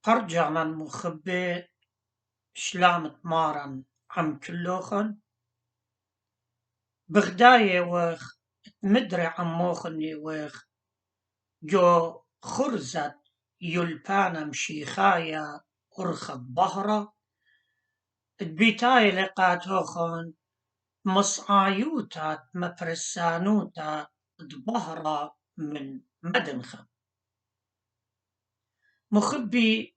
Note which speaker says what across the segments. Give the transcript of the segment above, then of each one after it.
Speaker 1: فرجعنا المخبي شلام تمارن عم كلوخن بغداية وخ مدري عموخني وخ جو خرزت يلبانا مشيخايا أرخت بهرة بيتاي لقاتوخن مصعايوتات مفرسانوتا دبهرة من مدنخة مخبي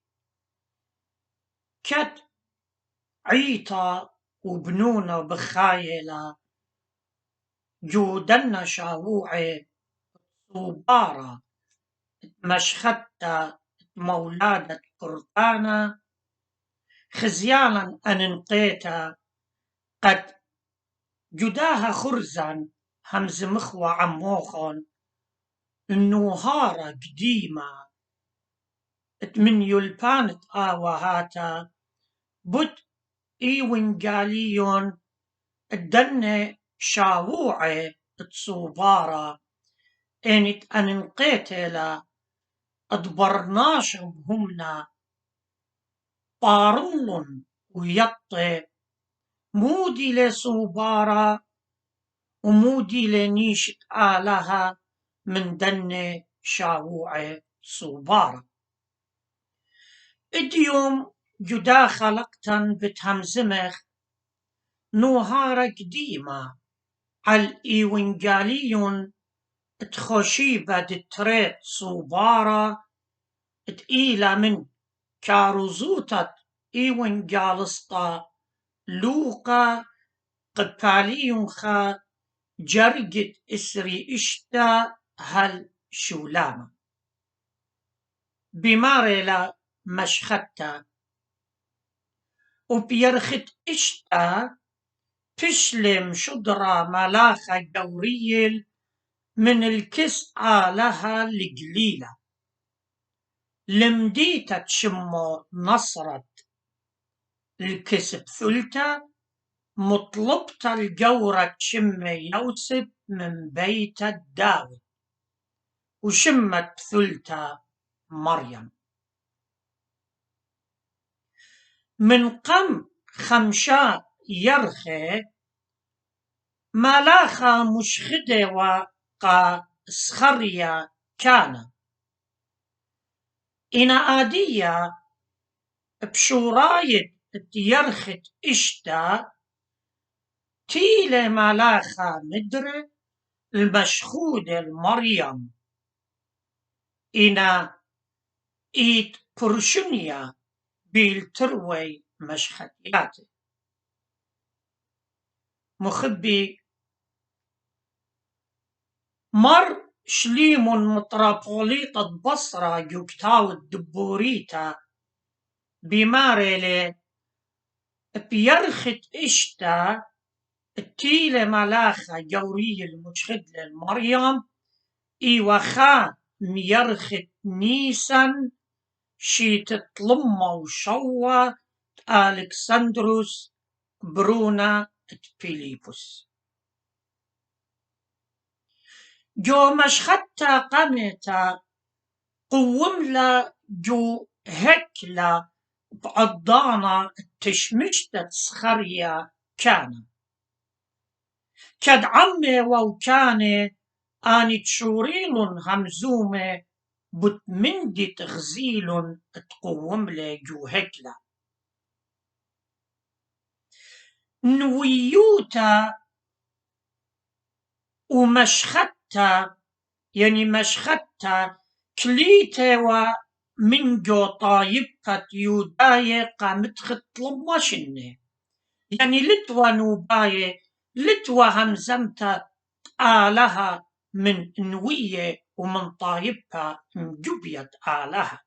Speaker 1: كت عيطة وبنونة بخايلة جودنا شاووعي صوبارة مشختة مولادة قرطانة خزيالا أننقيتا قد جداها خرزا همز مخوى عموخون النوهارة قديمة من يلبانت آوهاتا بد إيوين الدنة شاووعي تصوبارة انت أننقيتلا أدبرناشم همنا طارلن ويطي مودي لصوبارة ومودي لنيشت آلها من دنة شاووعي صوبارة اديوم جدا خلقتن بتهمزمخ نوهارة قديمة عالإيوينجاليون تخوشيبة دتريت صوبارة تقيلة من كاروزوتة إيوينجالسطا لوقا قباليون خا جرقت إسري إشتا هل شولامة بماريلا مشختا وبيرخت إشتا تشلم شدرة ملاخة جوريل من الكس لها القليلة لمديتة تشمو نصرت الكسب ثلتا مطلبة الجورة تشم يوسف من بيت الداود وشمت ثلتا مريم من قم خمشاء يرخي ملاخة مشخدة وقا سخريا كان إنا آدية بشوراية يرخت إشتا تيلة ملاخة مدري المشخودة المريم إنا إيت برشنيا بالتروي مشختياتي مخبي مر شليم مطرابوليطة بصرة جوكتاو الدبوريتا بماريلي بيرخت إشتا التيلة ملاخة جورية المشخد للمريم إيوخا ميرخت نيسان شي تطلمة وشوة ألكسندروس برونا فيليبوس جو مشختا قمتا قوملا جو هكلا بعضانا تشمشتت سخريا كان كد عمي وكاني آني تشوريلون همزومة بتمندي تغزيلون تقوم لي جو هكلا نويوتا ومشختا يعني مشختا كليتا ومن جو طايبة يوداية قامت خطلب وشنة يعني لتوى نوباية لتوى همزمتا آلها من نوية ومن طايبها مجبية آلها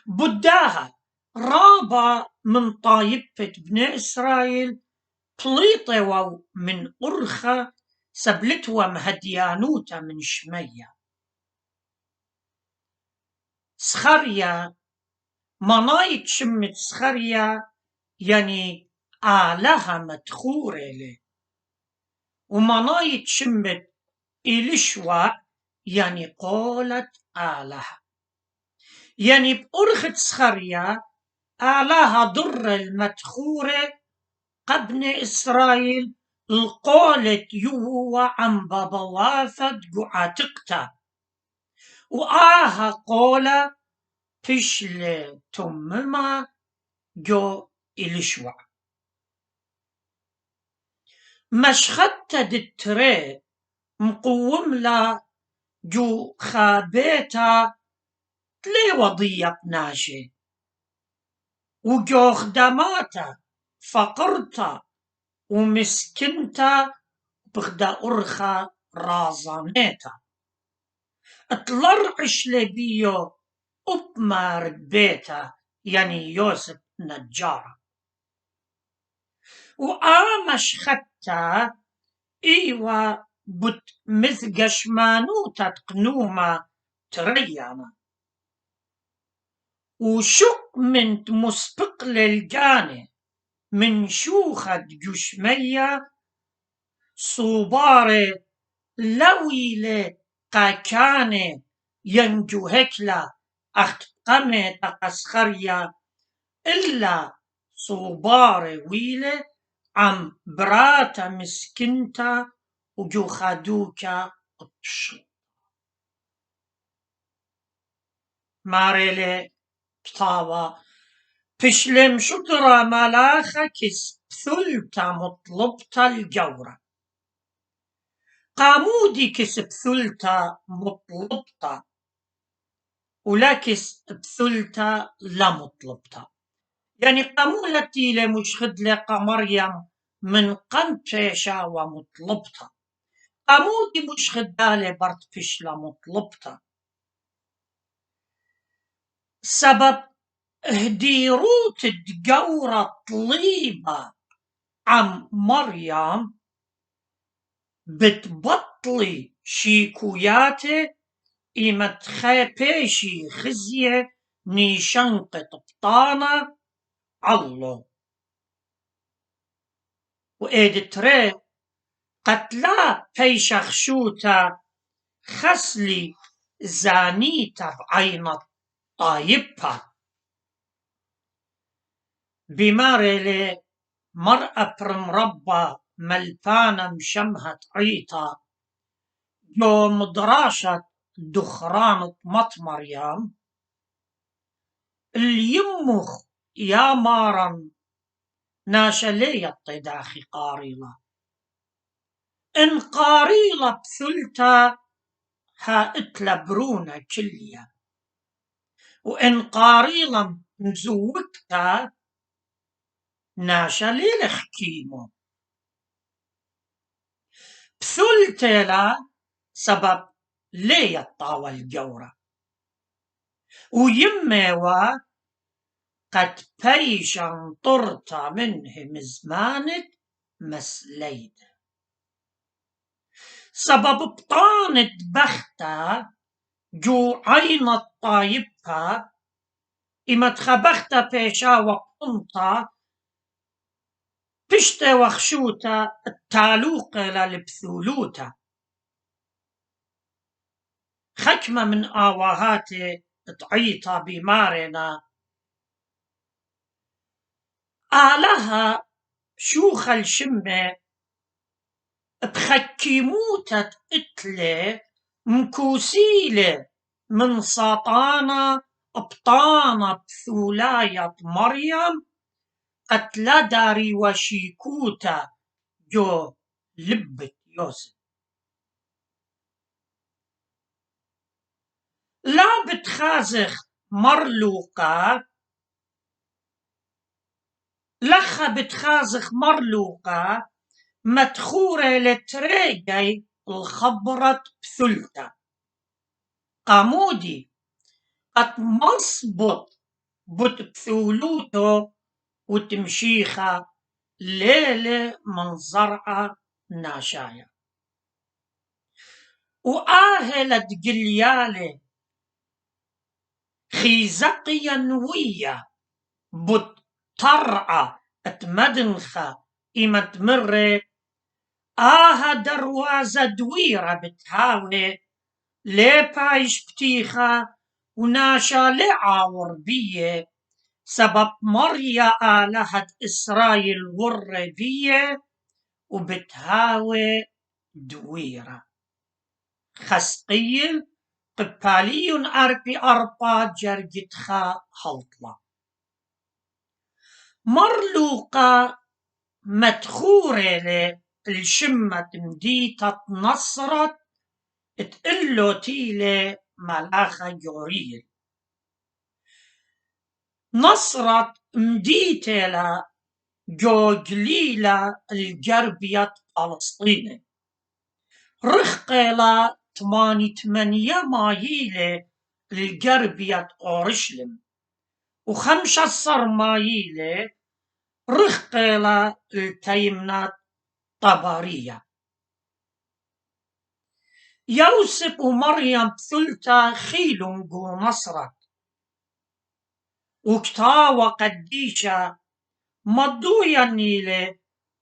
Speaker 1: بداها رابا من طايبة بني إسرائيل طليطة من أرخة سبلتوا مهديانوتا من شمية سخريا منايت شمت سخريا يعني آلها مدخورة له ومنايت شمت إلشوا يعني قولت آلها يعني بأرخة سخريا آلاها ضر المدخورة قبن إسرائيل القولة يوهو عن بابواثة قعاتقتا وآها قولة فشل تمما جو إلشوع مشخدت دتري مقوم لا جو خابيتا تلي وضيق ناشي وجو خدماتا فقرتا ومسكنتا بغدا أرخا رازانيتا اتلرعش لبيو أبمار بيتا يعني يوسف نجارة وآمش خدتا إيوا بت مثقش مانوتا تقنوما تريانا وشق من مسبق للجاني من شوخة جشمية صوباري لويلة قاكاني ينجو هكلا أختقمي تقسخريا إلا صوباري ويلة عم براتا مسكنتا وجو خادوكا التشر ماريلي بطاوة بشلم شطرة ملاخة كس بثلتا مطلبتا الجورة قامودي كس بثلتا مطلبتا ولكس بثلتا لا مطلبتا يعني قامولتي لمشخد لقى مريم من قنبشا ومطلبتا قامودي مشخد دالي برد فشلا مطلبتا سبب هديروت الجورة طليبة عم مريم بتبطلي شيكوياتي إما تخيبيشي خزية نيشنقة بطانة الله وإيدتري قتلا بيشخشوتا خسلي زانيتا بعينة طايبها بمارلي مرأة برمربى ملبانة مشمهة عيطة جو مدراشة دخرانة مط مريم اليمخ يا مارن ناشلية الطداخي قاريلة إن قاريلة بثلتا ها اتلبرونا كليا وإن قاريلة مزوكتا ناشليل حكيمو بثلتلا سبب ليه الطاوة الجورة ويميوا قد بيشن طرطا منهم زمانت مسليد سبب بطانة بختا جو عين الطايبها إما تخبختا بيشا وقنطا بشتا وخشوتا التالوقة للبثولوتا خكمة من آواهاتي تعيطا بمارنا آلها شوخ الشمة بخكيموتة اتلي مكوسيلة من ساطانة ابطانة بثولاية مريم قتلا داري وشيكوتا جو لبت يوسف لا بتخازخ مرلوقة لخا بتخازخ مرلوقة مدخورة لتريجي الخبرت بثلتا قامودي قد مصبط بت بثولوتو وتمشيخة ليلة من زرعة ناشايا وآهلت قليالة خيزقيا نوية بت طرعة اتمدنخة إما تمر دروازة دويرة بتهاوي ليه بايش بتيخة وناشا لعا وربية سبب مريا آلهة إسرائيل وربية وبتهاوي دويرة خسقيل قبالي أربي أربا جرجتخا هلطلة مرلوقة مدخورة الشمة مديتة نصرت تقلو تيلي ملاخة جوريل نصرت مديتة جو جليلة الجربية فلسطين رخقلة 8 مايلة الجربية أورشلم و15 مايلة رخقلة التيمنات طبرية يوسف ومريم ثلثة خيلونجو نصرت وكتاوى قديشة مضويا نيلة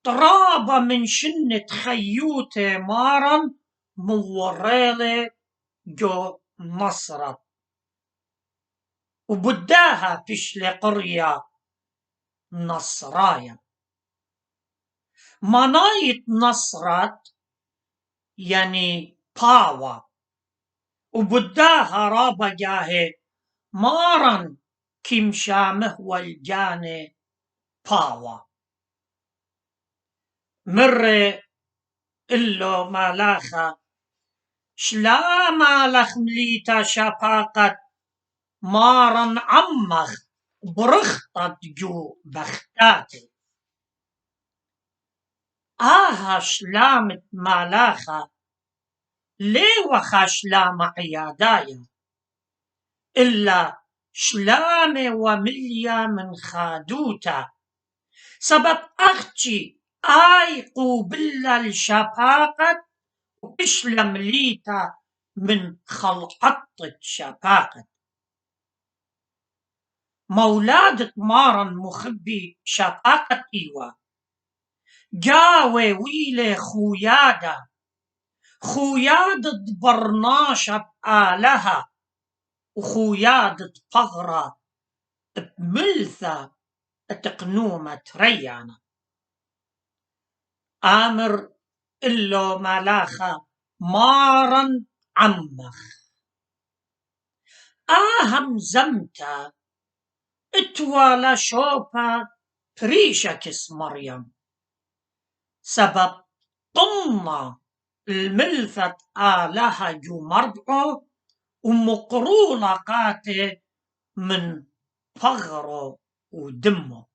Speaker 1: طرابة من شنة خيوتة مارا موريلة جو نصرت وبداها بشل قرية نصرايا منايت نصرت يعني باوا وبداها رابا جاهي مارا كم شامه والجاني باوا مرة إلو مالاخا شلا مالخ مليتا شفاقت مارا عمخ برخطت جو بختاتي آها شلامت مالاخا ليه وخا شلام عيادايا إلا شلامة ومليا من خادوتا سبب أختي آي قوبلا الشفاقت وإشلم ليتا من خلقطة شفاقت مولادة مارا مخبي شفاقت إيوه جاوي ويلي خويادة برناشة بآلها وخويادة فغرة بملثة تقنومة ريانة آمر إلو ملاخة مارا عمخ آهم زمتا اتوالا شوبا بريشكس مريم سبب طمة الملثة آلها جو مربعو ومقرولة قاتي من فغرو ودمه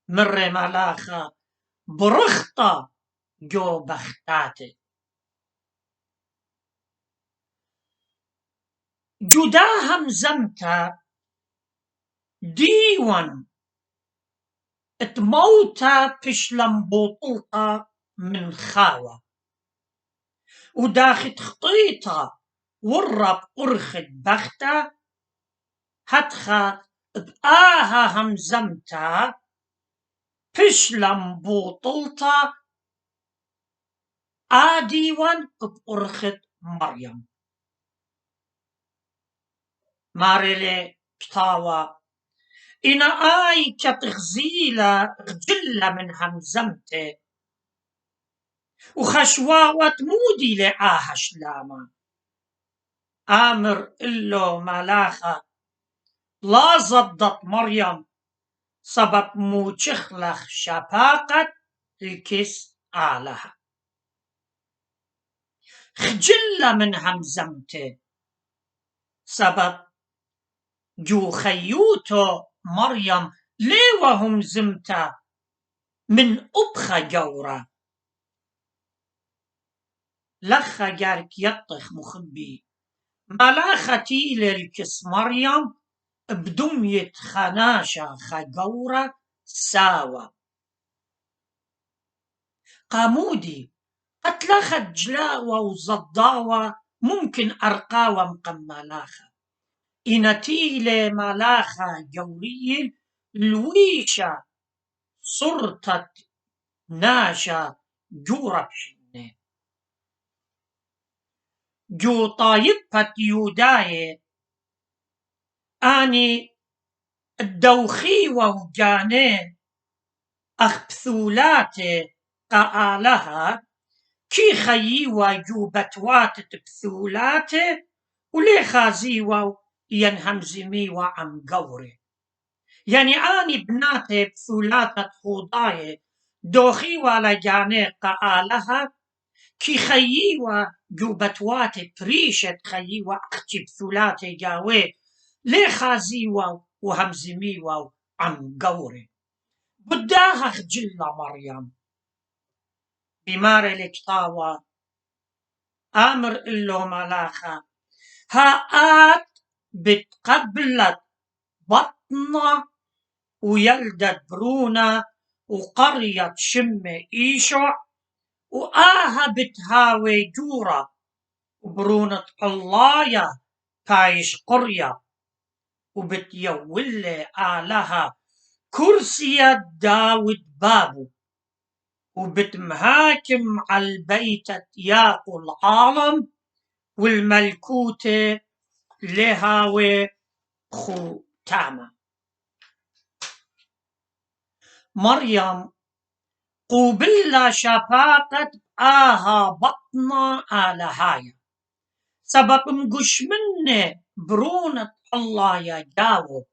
Speaker 1: مرة ملاخة برخطة جو بختاتي جداهم زمتا ديوان اتموتا بشلم بوطلطة من خاوة وداخت خطيطة ورب قرخت بختا هتخا بآها همزمتا بشلم بوطلطة آديوان بقرخت مريم مارلي كتاوى إنا آي كتغزيلة غجلة من همزمتي وخشواوة مودي لآها شلاما آمر إلو ملاخة لا زضت مريم سبب موشخلخ شفاقة الكس آلها خجلة من همزمتي سبب جو خيوتو مريم ليه وهم زمتا من أبخى جورة لخا جارك يطخ مخبي ملاختي للكس مريم بدمية خناشة خجورة ساوى قامودي قتلخت جلاوة وزضاوة ممكن أرقاوة مقملاخة إنتيلة ملاخة جورية الويشة صرتت ناشا جورة بشنة جو طايبة يوداي آني الدوخي ووجاني أخ بثولاتي قالها كي خيوا جو بتواتت بثولاتي ولي خازيوا ينهمزمي وعم قوري يعني آني بناتي بثولاتة خوضاي دوخي ولا جاني قالها كي خيوا جو بتواتي بريشة خيوا أختي بثولاتي جاوي لي خازيوا وهمزميوا عم قوري بداها خجلة مريم بماري لكتاوى آمر إلو ملاخا هاات بتقبلت بطنة ويلدت برونة وقرية شم إيشع وآها بتهاوي جورة وبرونة الله تايش قرية وبتيولي آلها كرسي داود بابو وبتمهاكم على البيت ياقو العالم والملكوت لهاوي ختامة مريم قوبلا شفاقت آها بطنا آلهايا سبب مقش مني برونة الله يا جاو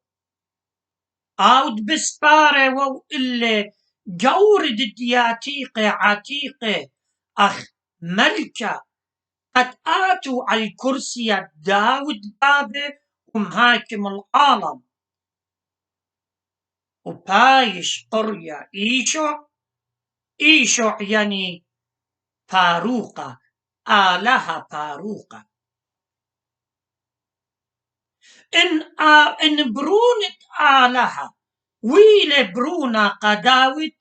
Speaker 1: عود بسباري وو إلي جورد دياتيقي عتيقي أخ ملكة قد آتوا على الكرسي داود بابي ومهاكم العالم وبايش قرية إيشع يعني باروقة آلها باروقة إن برونة آلها ويلي برونا قداود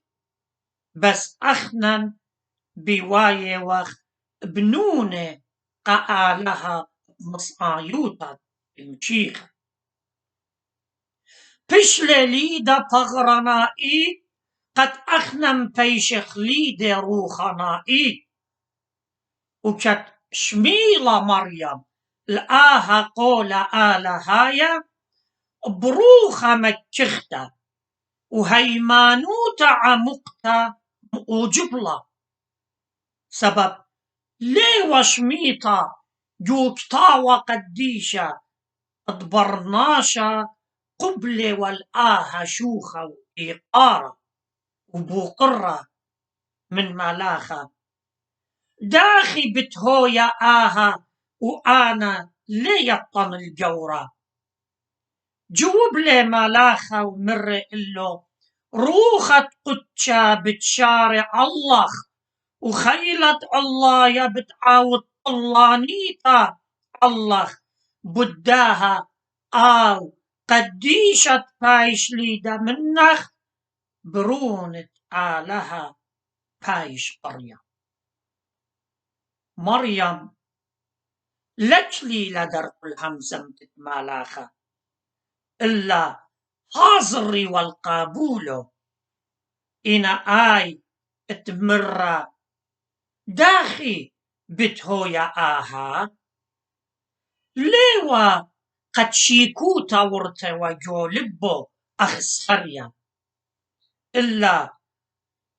Speaker 1: بس أخنن بواي وخ بنونة قآلها مصايوتا المشيخ بشلي ليدا بغرنائي قد أخنم بيشخ ليدا روخنائي وكت شميلة مريم الآها قول آلهايا بروخة مكختا وهيمانوتا عمقتا وجبلة سبب لي وشميطة جوكتا وقديشة أدبرناشا قبلة والآها شوخة وإيقارة وبوقرة من ملاخة داخي بتهويا آها وأنا ليطن الجورة جوب لي ملاخة ومر إلو روخة قدشا بتشارع الله وخيلة الله يا بتعاود طلانيتا الله بداها آو قديشة بايش ليدا منخ برونة آلها بايش قرية مريم لجلي لدر الهمزم تتمالاخة إلا حاضري والقابولو إنا آي اتمرّا داخي بتهويا آها ليوا قد شيكوتا ورتا وجولبو أخسخريا إلا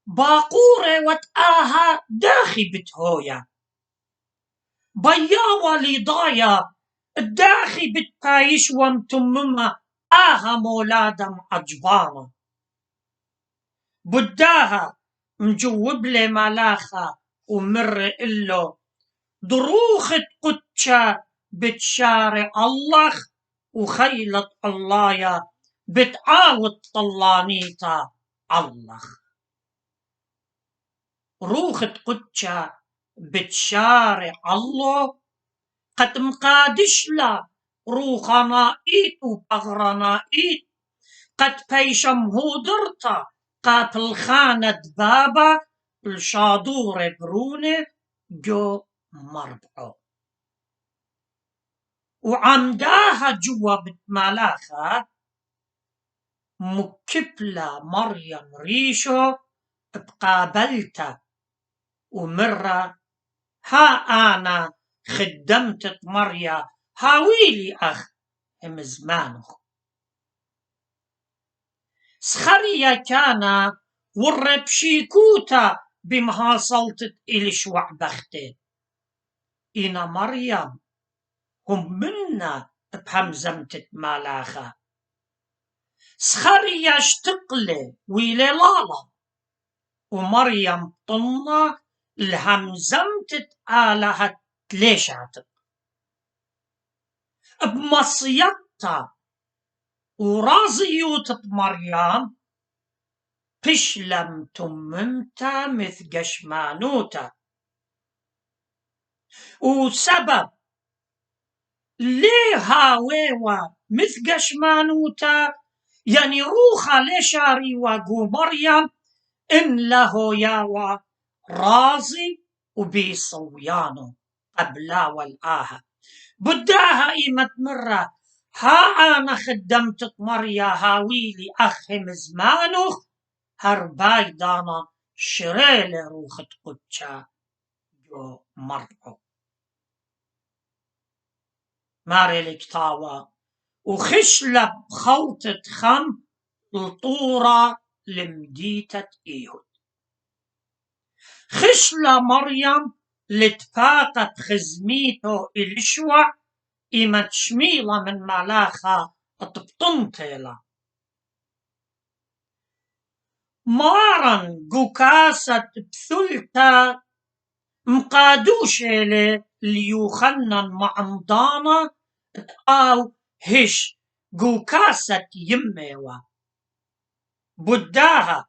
Speaker 1: باقورة وتآها داخي بتهويا بياوة لضايا الداخي بتايش ومتممة آها مولادم عجبانة بداها مجوب لي ملاخة ومر إلو ضروخة قدشة بتشارع الله وخيلة الله يا بتعاود طلانيتا الله روخة قدشة بتشارع الله قد مقادش لا روخنائيت وبغرنائيت قد بيشم هودرتا قاتل خانة بابا الشادور برونة جو مربعو وعمداها جوا بتمالاخا مكبلة مريم ريشو بقابلتا ومرة ها أنا خدمت مريا هاويلي أخ مزمانخ سخريا كان والربشيكوتا بمهاصلت إلش وعبختي إنا مريم هم منا بهمزمتت مالاخا سخريا اشتقلي ويلي لالا ومريم طنا الهمزمتت آلهت ليشاتك بمصيطة ورازيوت مريم بشلم تممتا مثقش مانوتا وسبب ليه هاويوا مثقش مانوتا يعني روخا ليشاري وقو مريم إن له ياوا رازي وبيصويانو قبلا والآها بداها إيمة مرة ها أنا خدمتك مريا هاويلي أخي مزمانوخ هرباي دانا شريل روخت قدشا جو مرعو ماري الكتاوى وخشلب خوتة خم الطورة لمديتة إيهود خشلة مريم لتفاقت خزميتو الشوع إيمة شميلة من ملاخة تبطنتيلا مارن قوكاسة بثلتا مقادوشيلي ليوخنن معمضانة أو هش قوكاسة يميوا بداها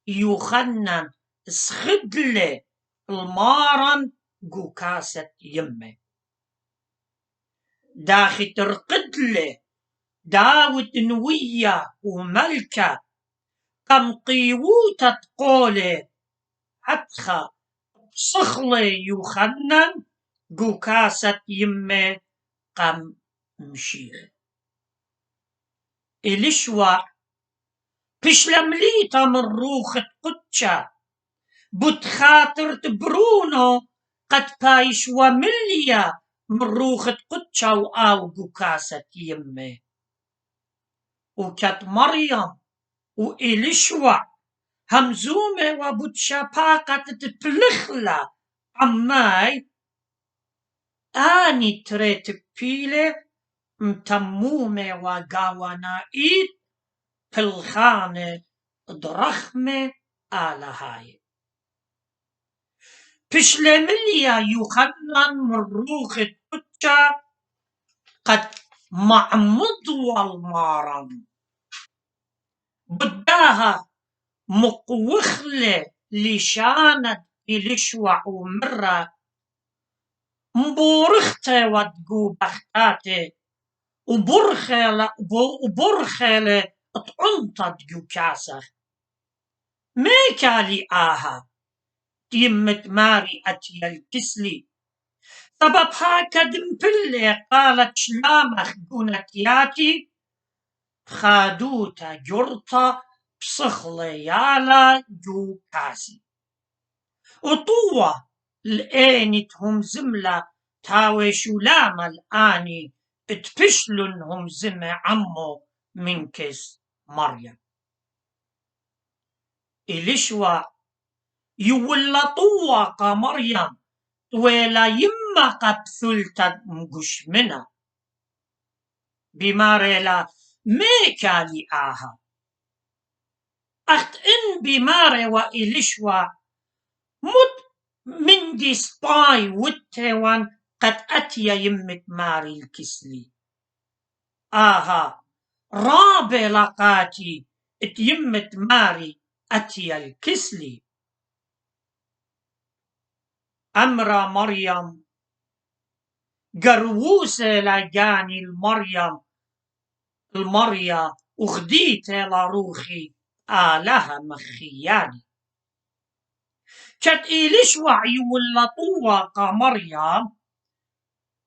Speaker 1: يوخنن سخدلي المارن قوكاسة يمي داخي ترقدلي داود نوية وملكة كم قيوتة تقولي حتخا صخلي يوخنن قوكاسة يمي قم مشير إلشوا بشلمليتا من روخة قدشا بتخاطر تبرونو قد بايش ومليا من روخة قدشا وآو قوكاسة يمي وكت مريم وإلشوا همزومة وبتشا باقة تتلخلا عماي آني تريت بيلي متمومة وقاوانا إيد بالخانة ضرخمة على هاي بشلمليا يوخنن من روخة قدشا قد معمض والمارن بداها مقوخلة لشانت إلشوع ومرة مبورختة ودقو بختاتي وبرخلة تعنطت جو كاسخ ميكالي آها يمت ماري أتيا الكسلي سبب هاكد مبلي قالت شلامخ قونتياتي خادوتا جرطة بصخلي يالا جو كاسي وطوة لقينتهم زملة تاوي شلامة الآني اتفشلنهم زمة عمو من كس مريم إلشوا يولا طوة مريم ولا يما قد ثلتت مقش منا بماريلا ميكالي آها أخت إن بماري وإلشوا مت من دي سباي والتيوان قد أتيا يمت ماري الكسلي آها رابي لقاتي اتيمت ماري أتيا الكسلي أمرا مريم قروسة لقاني المريا وخديت لروخي آلها مخياني كت إيلش وعي ولا طوة مريم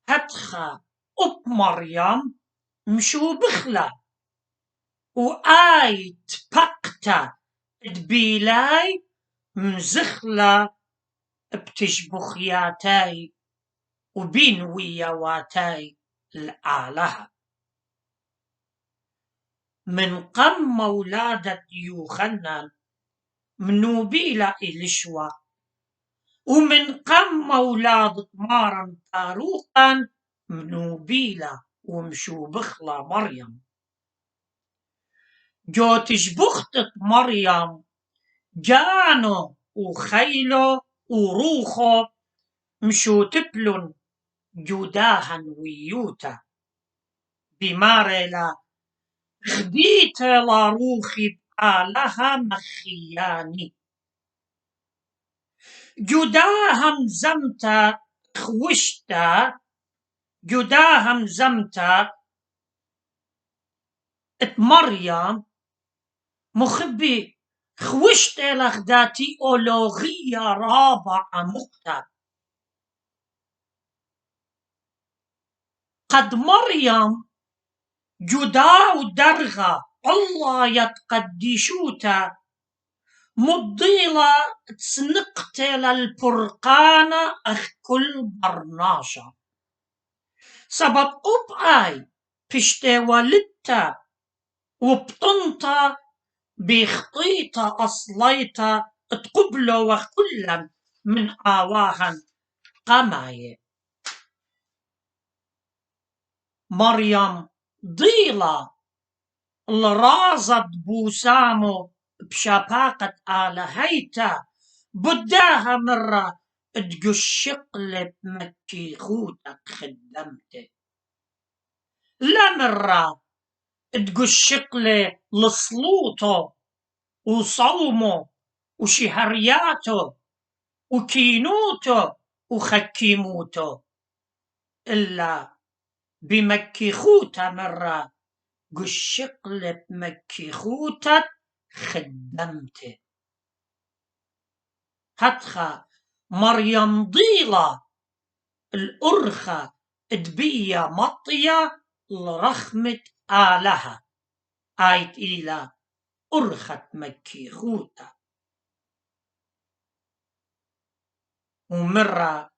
Speaker 1: هتخا أب مريم مشو بخلا وآي تبقتا دبيلاي مزخلا بتشبخياتاي وبينوية واتاي الآلهة من قم ولادة يوخنان منوبيلا إلشوا ومن قم ولادة مارن تاروقان منوبيلا ومشو بخلا مريم جوتش بختت مريم جانو وخيلو وروخو مشو تبلن جوداها ويوتا بمارلا خديت لا روخي بآلها مخياني جداهم زمتا خوشتا جداهم زمتا ات مريم مخبي خوشت لخداتي أولوغية رابعة مقتا قد مريم جدا ودرغة الله يتقدشوتا مضيلة تسنقت للبرقانة أخ كل برناشة سبب أي بشتي والدتا وبطنتا بخطيتا أصليتا تقبلو وكلا من آواها قماية مريم ضيلة الرازت بوسامو بشباقة آلهيتا بداها مرة تقشقلب مكي خوتك خدمته لا مرة تقشقلي لصلوتو وصومو وشهرياتو وكينوتو وخكيموتو إلا بمكي خوتا مرة قشقلب مكي خوتك خدمته هتخا مريم ضيلة الأرخة دبية مطية لرخمة آلها آيت إلى أرخة مكي خوتا ومرة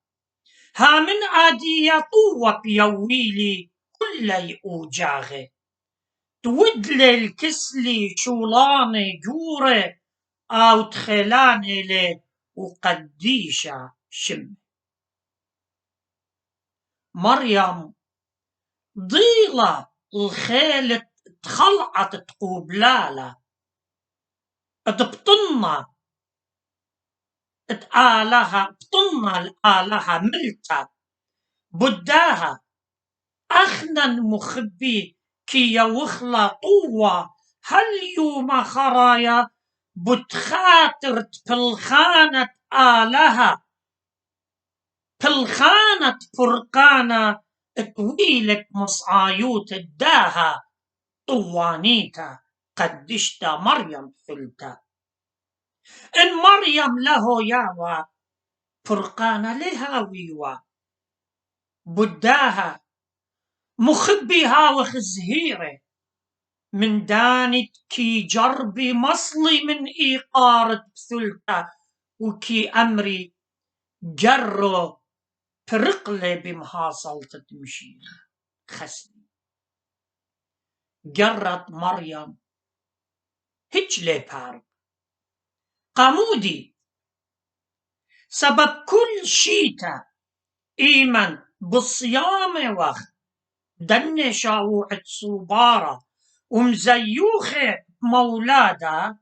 Speaker 1: ها من عادية طوة بيويلي كل أوجاغي تودلي الكسلي شولاني جوري أو تخلاني لي وقديشة شم مريم ضيلة الخيل تخلعت تقوبلالة تبطنها تآلها بطنها الآلهة ملتا بداها أخنا مخبي كي يوخلا طوة هل يوم خرايا بتخاطر بالخانة آلهة بالخانة فرقانة طويلة مصعايوت الداها طوانيتا قدشتا مريم فلتا إن مريم له ياوا فرقانة لها ويوا بداها مخبيها وخزهيرة من دانت كي جربي مصلي من إيقارة ثلتا وكي أمري جرو فرقلي بمحاصلة تمشيخ خسني جرت مريم هجلي بارب قامودي سبب كل شيتا إيمن بالصيام وقت دني شاوعة صوبارة ومزيوخة مولادا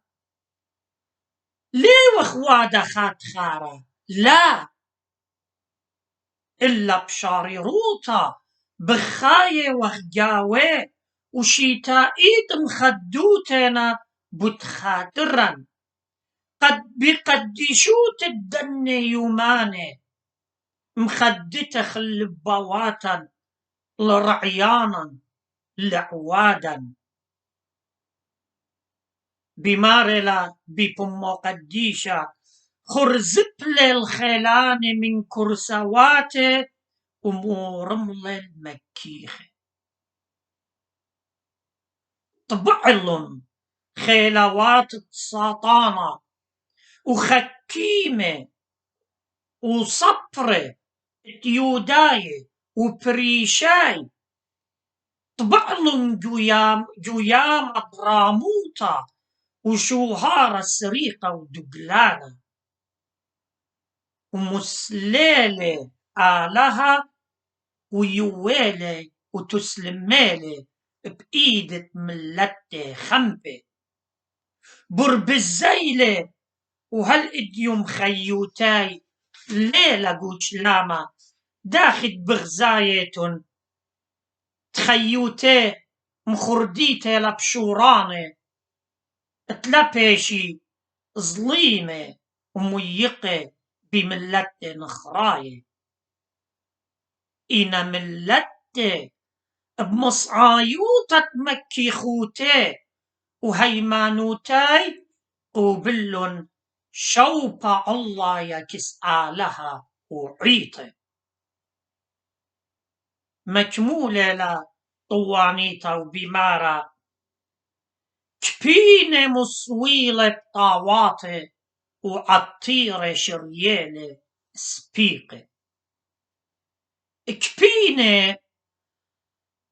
Speaker 1: ليه وخوادا خات خارة لا إلا بشاري روطة بخاية وخجاوة وشيتا إيد مخدوتنا بتخاترا قد بقدشوت الدني يوماني مخدته خلبواتا لرعيانا لعوادا بمارلا ببمو قديشة خرزبل الخيلان من كرسواته ومورمل المكيخة طبعلن خيلوات الساطانة وخكيمة وصبرة تيوداي وبريشاي طبعلن جويام دراموطة وشوهارة سريقة ودقلانة ومسليلة آلها ويويلة وتسلميلة بإيدة ملتة خمبة بربزيلة وهل إديوم خيوتاي ليلة قوش لاما داخد بغزايتن تخيوتي مخرديتي لبشوراني تلبيشي ظليمة وميقة بملتة نخراية إنا ملتة بمصعايوتة مكي خوتي وهيمانوتاي قوبلن شوبة الله يكس آلها وعيطة مكمولة لا طوانيتا وبمارة كبينة مصويلة طاواطة وعطيرة شريالة سبيقة كبينة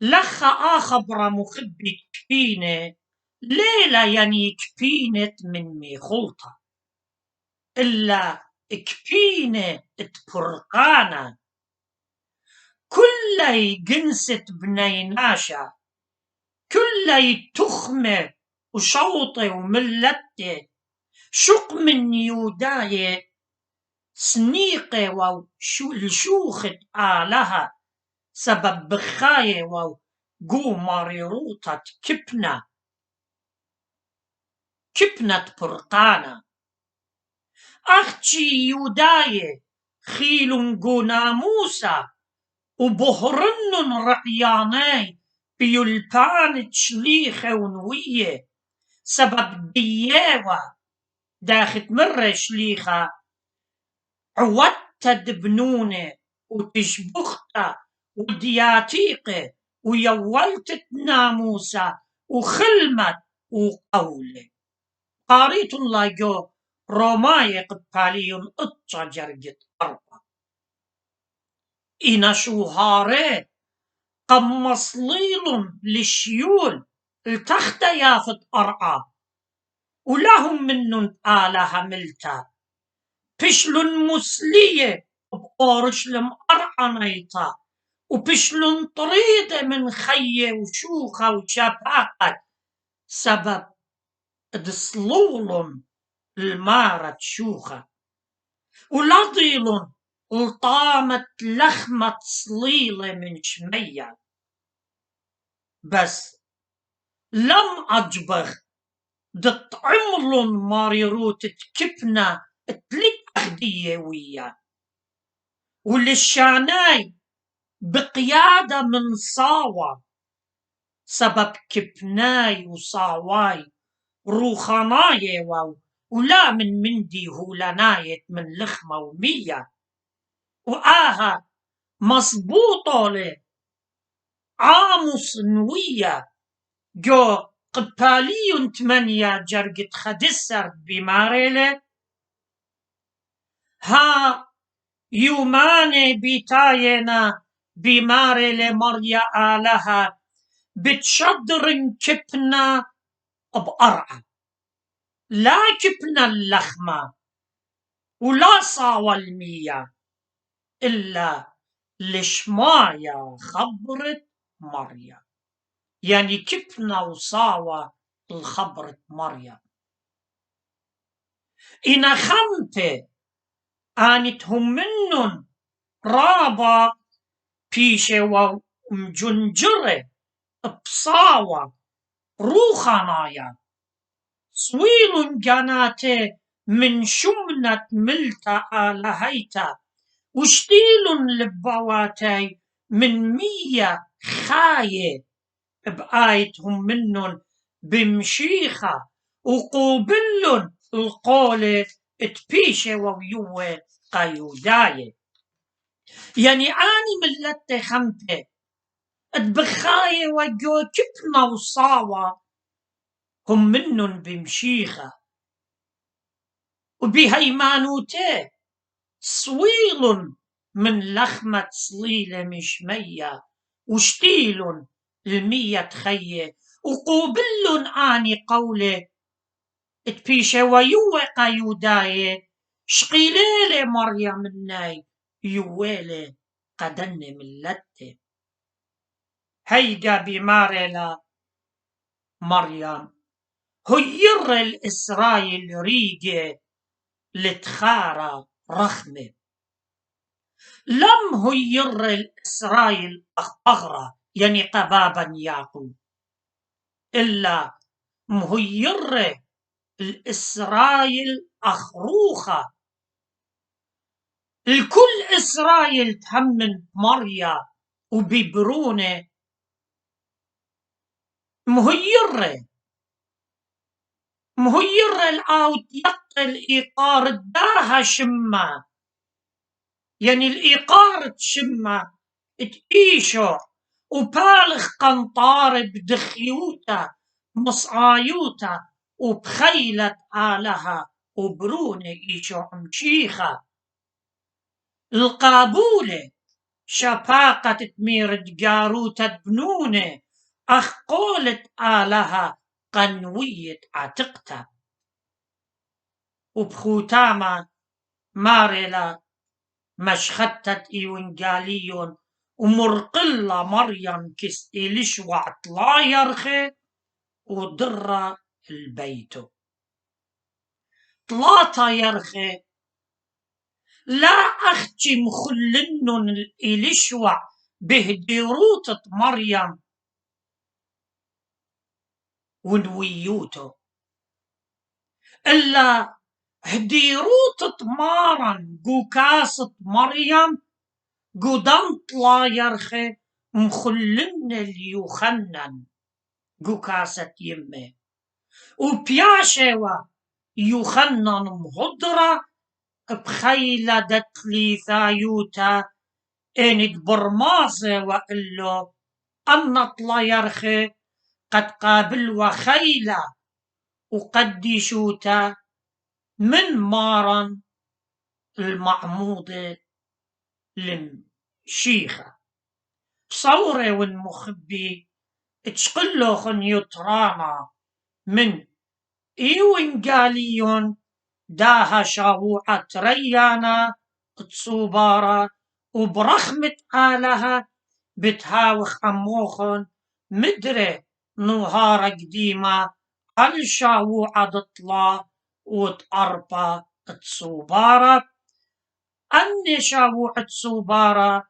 Speaker 1: لخا آخبرة مخبي كبينة ليلة يعني كبينة من ميخلطة إلا كبينة تبرقانة كلي جنسة بنيناشة كلي تخمة وشوطة وملتة شق من يوداية سنيقة وشوخة آلها سبب بخاية وقو مريروطة كبنة برقانة أختي يوداية خيل قو ناموسة وبهرن رعياني بيلبان تشليخة ونوية سبب دياوة داخت مرة شليخة عودت دبنونة وتشبخته ودياتيقة ويولت ناموسة وخلمت وقولة قاريت الله جو رومايق باليون اتشا جرجت أربع إنا شوهاري قمصليل للشيول التخت يافت أرعى ولهم منن آلها ملتا بشلن مسلية بقورشلم أرعى نيتا وبشلن طريدة من خية وشوخة وشباقة سبب دسلولن المارة شوخة ولضيلن الطامت لخمة صليلة من شمية بس لم أجبغ دت عمر ماريروت تكبنا تلك أخدية ويا وللشاناي بقيادة من صاوة سبب كبناي وصاواي روخاناي ولا من مندي هولنايت من لخمة ومية وآها مصبوطة له عاموس نوية جو قباليون 8 جرقت خدسر بماريلة ها يوماني بيتاينا بماريلة مريا آلها بتشدرن كبنا بأرعى لا كبنا اللخمة ولا صاوى المية إلا لشمايا خبرت مريم يعني كبنا وصاوى الخبرت مريم إنا خمتة آنتهم منن رابا بيشة ومجنجرة بصاوى روخانايا سويل جاناتي من شمنة ملتا آلهيتا وشتيل لبواتي من 100 خاية بآيتهم منن بمشيخة وقوبلن القولة تبيشة ويوه قيوداية يعني آني ملتة خمتة اتبخاية وجو كبنا وصاوة هم منن بمشيخة وبهيمانوتي سويل من لخمة صليلة مشمية وشتيل المية خية وقوبل آني قولة تبيشة ويوقع يوداية شقيليلة مريم الناي يوالة قدن ملتة هيدا بمارلا مريم هير الإسرائيل ريجة لتخارى رخمة لم هير الإسرائيل أغرى يعني قبابا يعقوب إلا مهير الإسرائيل أخروخة الكل إسرائيل تهمن مريا وبيبرونة مهيرة الآوت يقل إيقار الداها شمة يعني الإيقار تشمة تقيشو وبالغ قنطار بدخيوتا مصعايوتا وبخيلة آلها وبرونة إيشو مشيخة القابولة شفاقة تمير جاروتة بنونة أخقولة آلها قنوية عتقتا وبخوتاما مارلا مشختت إيوانجاليون ومرقلة مريم كستيلش وعطلا يرخي ودرة البيتو طلاطا يرخي لا أختي مخلنن الإلشوع بهديروتة مريم ونويوتو إلا هديروتة مارن قوكاسة مريم قدنت لا يرخي مخلن اليوخنن قوكاسة يمه وبياشوا يوخنن مهدرة بخيلة دتلي ثايوتا إند برمازة وإلو أنط لا يرخي قد قابل وخيلة وقديشوتا من مارن المعمودة لمشيخة صورة والمخبي تشقلوخن يترانا من إيوانجاليون داها شاوعة ريانا تصوبارا وبرخمة آلها بتهاوخ أموخن مدري نهار قديمة الشاوعة دطلا وتقربا تصوبارا أني شاوعة تصوبارا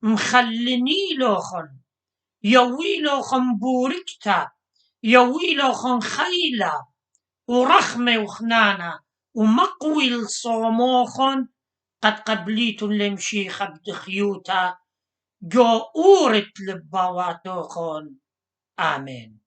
Speaker 1: مخلني لوخن يويلوخن بوركتا يويلوخن خيلة ورخمة وخنانة ومقوي الصوموخن قد قبليتن لمشيخة بدخيوتا جو أورت لبواتوخن آمين.